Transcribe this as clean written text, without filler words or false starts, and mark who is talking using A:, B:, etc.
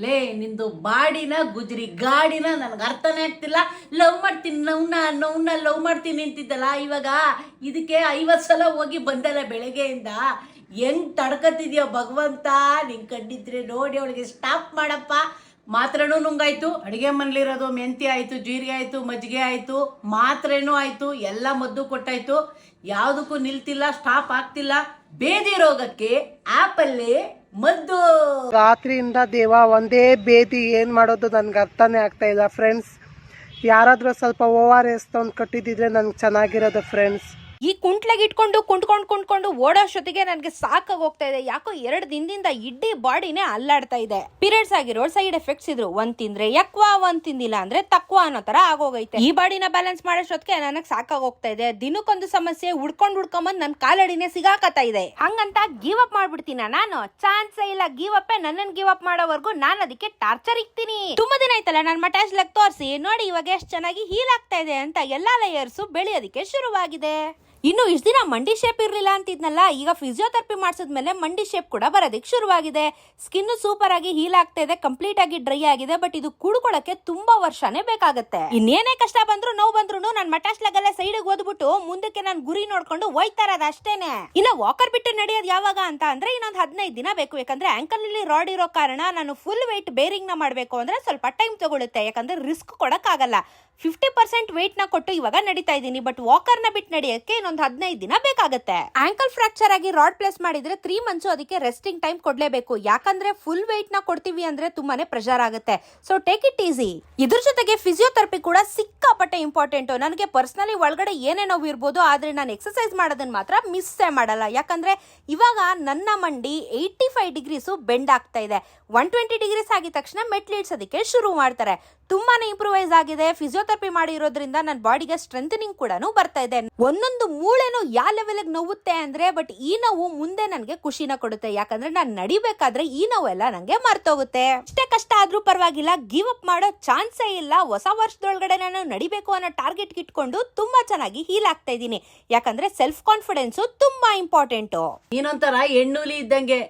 A: ಲೇ ನಿಂದು ಬಾಡಿನ ಗುಜ್ರಿ ಗಾಡಿನ ನನಗೆ ಅರ್ಥನೇ ಆಗ್ತಿಲ್ಲ. ಲವ್ ಮಾಡ್ತೀನಿ ನವ್ನ ಲವ್ ಮಾಡ್ತೀನಿ ಅಂತಿದ್ದಲ್ಲ, ಇವಾಗ ಇದಕ್ಕೆ 50 ಸಲ ಹೋಗಿ ಬಂದಲ್ಲ ಬೆಳಗ್ಗೆಯಿಂದ. ಹೆಂಗ್ ತಡ್ಕತಿದ್ಯೋ ಭಗವಂತ, ನಿಂಗೆ ಕಂಡಿದ್ರೆ ನೋಡಿ ಅವಳಿಗೆ ಸ್ಟಾಪ್ ಮಾಡಪ್ಪ. ಮಾತ್ರೆನೂ ನುಂಗಾಯ್ತು, ಅಡುಗೆ ಮನೇಲಿರೋದು ಮೆಂತ್ಯ ಆಯಿತು, ಜೀರಿಗೆ ಆಯಿತು, ಮಜ್ಜಿಗೆ ಆಯಿತು, ಮಾತ್ರೆನೂ ಆಯಿತು, ಎಲ್ಲ ಮದ್ದು ಕೊಟ್ಟಾಯ್ತು, ಯಾವುದಕ್ಕೂ ನಿಲ್ತಿಲ್ಲ, ಸ್ಟಾಪ್ ಆಗ್ತಿಲ್ಲ. ಬೇದಿ ರೋಗಕ್ಕೆ ಆಪಲ್ಲೇ ಮದ್ದು.
B: ರಾತ್ರಿಯಿಂದ ದೇವ ಒಂದೇ ಬೇದಿ, ಏನು ಮಾಡೋದು ನನಗೆ ಅರ್ಥನೇ ಆಗ್ತಾ ಇಲ್ಲ ಫ್ರೆಂಡ್ಸ್. ಯಾರಾದರೂ ಸ್ವಲ್ಪ ORS ತಂದು ಕಟ್ಟಿದ್ದಿದ್ರೆ ನನಗೆ ಚೆನ್ನಾಗಿರೋದು ಫ್ರೆಂಡ್ಸ್.
C: ಈ ಕುಂಟ್ಲೆಗೆ ಇಟ್ಕೊಂಡು ಕುಂಟ್ಕೊಂಡು ಓಡೋಷ್ಟೊತ್ತಿಗೆ ನನಗೆ ಸಾಕಾಗಿ ಹೋಗ್ತಾ ಇದೆ. ಯಾಕೋ 2 ದಿನದಿಂದ ಇಡೀ ಬಾಡಿನೇ ಅಲ್ಲಾಡ್ತಾ ಇದೆ. ಪೀರಿಯಡ್ಸ್ ಆಗಿರೋ ಸೈಡ್ ಎಫೆಕ್ಟ್ಸ್ ಇದ್ರು, ಒಂದ್ ತಿಂದ್ರೆ ಯಕ್ವಾ, ಒಂದ್ ತಿಂದಿಲ್ಲ ಅಂದ್ರೆ ತಕ್ವಾ ಅನ್ನೋ ತರ ಆಗೋಗೈತೆ. ಈ ಬಾಡಿನ ಬ್ಯಾಲೆನ್ಸ್ ಮಾಡೋಷ್ಟೊತ್ತಿಗೆ ನನಗೆ ಸಾಕಾಗಿ ಹೋಗ್ತಾ ಇದೆ. ದಿನಕ್ಕೊಂದು ಸಮಸ್ಯೆ ಹುಡ್ಕೊಂಡ್ ನನ್ ಕಾಲಡಿನೇ ಸಿಗಾಕತ್ತಾ ಇದೆ. ಹಂಗಂತ ಗಿವ್ ಅಪ್ ಮಾಡ್ಬಿಡ್ತೀನ ನಾನು? ಚಾನ್ಸೇ ಇಲ್ಲ. ಗಿವ್ ಅಪ್ ನನ್ನನ್ ಗಿವ್ ಅಪ್ ಮಾಡೋವರೆಗೂ ನಾನು ಅದಕ್ಕೆ ಟಾರ್ಚರ್ ಇಕ್ತೀನಿ. ತುಂಬಾ ದಿನ ಆಯ್ತಲ್ಲ ನಾನು ಮಟಾಶ್ ಲಕ್ ತೋರಿಸಿ ನೋಡಿ ಇವಾಗ ಎಷ್ಟು ಚೆನ್ನಾಗಿ ಹೀಲ್ ಆಗ್ತಾ ಇದೆ ಅಂತ. ಎಲ್ಲಾ ಲೇಯರ್ಸ್ ಬೆಳೆಯೋದಕ್ಕೆ ಶುರುವಾಗಿದೆ. ಇನ್ನು ಇಷ್ಟ ದಿನ ಮಂಡಿ ಶೇಪ್ ಇರ್ಲಿಲ್ಲ ಅಂತಿದ್ನಲ್ಲ, ಈಗ ಫಿಸಿಯೋಥೆರಪಿ ಮಾಡಿಸಿದ್ಮೇಲೆ ಮಂಡಿ ಶೇಪ್ ಕೂಡ ಬರೋದಕ್ಕೆ ಶುರುವಾಗಿದೆ. ಸ್ಕಿನ್ ಸೂಪರ್ ಆಗಿ ಹೀಲ್ ಆಗ್ತಾ ಇದೆ, ಕಂಪ್ಲೀಟ್ ಆಗಿ ಡ್ರೈ ಆಗಿದೆ. ಬಟ್ ಇದು ಕೂಡ್ಕೊಳ್ಳಕ್ಕೆ ತುಂಬಾ ವರ್ಷನೇ ಬೇಕಾಗುತ್ತೆ. ಇನ್ನೇನೇ ಕಷ್ಟ ಬಂದ್ರು ನೋವು ಬಂದ್ರು ನಾನು ಮಟಾಶ್ ಲೆಗಲ್ಲೇ ಸೈಡ್ ಓದ್ಬಿಟ್ಟು ಮುಂದಕ್ಕೆ ನಾನು ಗುರಿ ನೋಡ್ಕೊಂಡು ಹೋಯ್ತಾ ಇರೋದು ಅಷ್ಟೇನೆ. ಇನ್ನು ವಾಕರ್ ಬಿಟ್ಟು ನಡೆಯೋದು ಯಾವಾಗ ಅಂತ ಅಂದ್ರೆ ಇನ್ನೊಂದು 15 ದಿನ ಬೇಕು. ಯಾಕಂದ್ರೆ ಆಂಕಲ್ ಅಲ್ಲಿ ರಾಡ್ ಇರೋ ಕಾರಣ ನಾನು ಫುಲ್ ವೆಯ್ಟ್ ಬೇರಿಂಗ್ ನ ಮಾಡ್ಬೇಕು ಅಂದ್ರೆ ಸ್ವಲ್ಪ ಟೈಮ್ ತಗೊಳುತ್ತೆ. ಯಾಕಂದ್ರೆ ರಿಸ್ಕ್ ಕೊಡಕ್ ಆಗಲ್ಲ. 50% ವೆಯ್ಟ್ ನ ಕೊಟ್ಟು ಇವಾಗ ನಡೀತಾ ಇದ್ದೀನಿ. ಬಟ್ ವಾಕರ್ ನ ಬಿಟ್ಟು ನಡೆಯಕ್ಕೆ ಇನ್ನೊಂದು 15 ದಿನ ಬೇಕಾಗುತ್ತೆ. ಆಂಕಲ್ ಫ್ರಾಕ್ಚರ್ ಆಗಿ ರಾಡ್ ಪ್ಲೇಸ್ ಮಾಡಿದ್ರೆ 3 ಮಂತ್ಸ್ ಅದಕ್ಕೆ ರೆಸ್ಟಿಂಗ್ ಟೈಮ್ ಕೊಡ್ಲೇಬೇಕು. ಯಾಕಂದ್ರೆ ಫುಲ್ ವೆಯ್ಟ್ ನ ಕೊಡ್ತೀವಿ ಅಂದ್ರೆ ತುಂಬಾನೇ ಪ್ರೆಷರ್ ಆಗುತ್ತೆ. So take it easy. ಇದ್ರ ಜೊತೆಗೆ ಫಿಸಿಯೋಥೆರಪಿ ಕೂಡ ಸಿಕ್ಕಾಪಟ್ಟೆ ಇಂಪಾರ್ಟೆಂಟ್. ನನಗೆ ಪರ್ಸನಲಿ ಒಳಗಡೆ ಏನೇ ನೋವು ಇರ್ಬೋದು, ಆದ್ರೆ ನಾನು ಎಕ್ಸರ್ಸೈಸ್ ಮಾಡೋದನ್ನ ಮಾತ್ರ ಮಿಸ್ಸೇ ಮಾಡಲ್ಲ. ಯಾಕಂದ್ರೆ ಇವಾಗ ನನ್ನ ಮಂಡಿ 85 ಡಿಗ್ರೀಸ್ ಬೆಂಡ್ ಆಗ್ತಾ ಇದೆ. 120 ಡಿಗ್ರೀಸ್ ಆಗಿದ ತಕ್ಷಣ ಮೆಟ್ಲಿಡ್ಸೋದಕ್ಕೆ ಶುರು ಮಾಡ್ತಾರೆ. ತುಂಬಾನೇ ಇಂಪ್ರೂವೈಸ್ ಆಗಿದೆ. ಫಿಸಿಯೋಥೆರಪಿ ಮಾಡಿರೋದ್ರಿಂದ ನನ್ನ ಬಾಡಿಗೆ ಸ್ಟ್ರೆಂಥನಿಂಗ್ ಕೂಡ ಬರ್ತಾ ಇದೆ. ಒಂದೊಂದು ಮೂಳೆನೂ ಯಾವ ಲೆವೆಲ್ ನೋವುತ್ತೆ ಅಂದ್ರೆ, ಬಟ್ ಈ ನೋವು ಮುಂದೆ ನನಗೆ ಖುಷಿನ ಕೊಡುತ್ತೆ. ಯಾಕಂದ್ರೆ ನಾನು ನಡಿಬೇಕಾದ್ರೆ ಈ ನೋವೆಲ್ಲ ನಂಗೆ ಮರ್ತೋಗುತ್ತೆ. ಇಷ್ಟೇ ಕಷ್ಟ ಆದ್ರೂ ಪರವಾಗಿಲ್ಲ, ಗಿವ್ ಅಪ್ ಮಾಡೋ ಚಾನ್ಸೇ ಇಲ್ಲ. ಹೊಸ ವರ್ಷದೊಳಗಡೆ ನಾನು ನಡಿಬೇಕು ಅನ್ನೋ ಟಾರ್ಗೆಟ್ ಇಟ್ಕೊಂಡು ತುಂಬಾ ಚೆನ್ನಾಗಿ ಹೀಲ್ ಆಗ್ತಾ ಇದ್ದೀನಿ. ಯಾಕಂದ್ರೆ ಸೆಲ್ಫ್ ಕಾನ್ಫಿಡೆನ್ಸ್ ತುಂಬಾ ಇಂಪಾರ್ಟೆಂಟ್.
A: ನೀನೊಂಥರ ಹೆಣ್ಣುಲಿ ಇದ್ದಂಗೆ,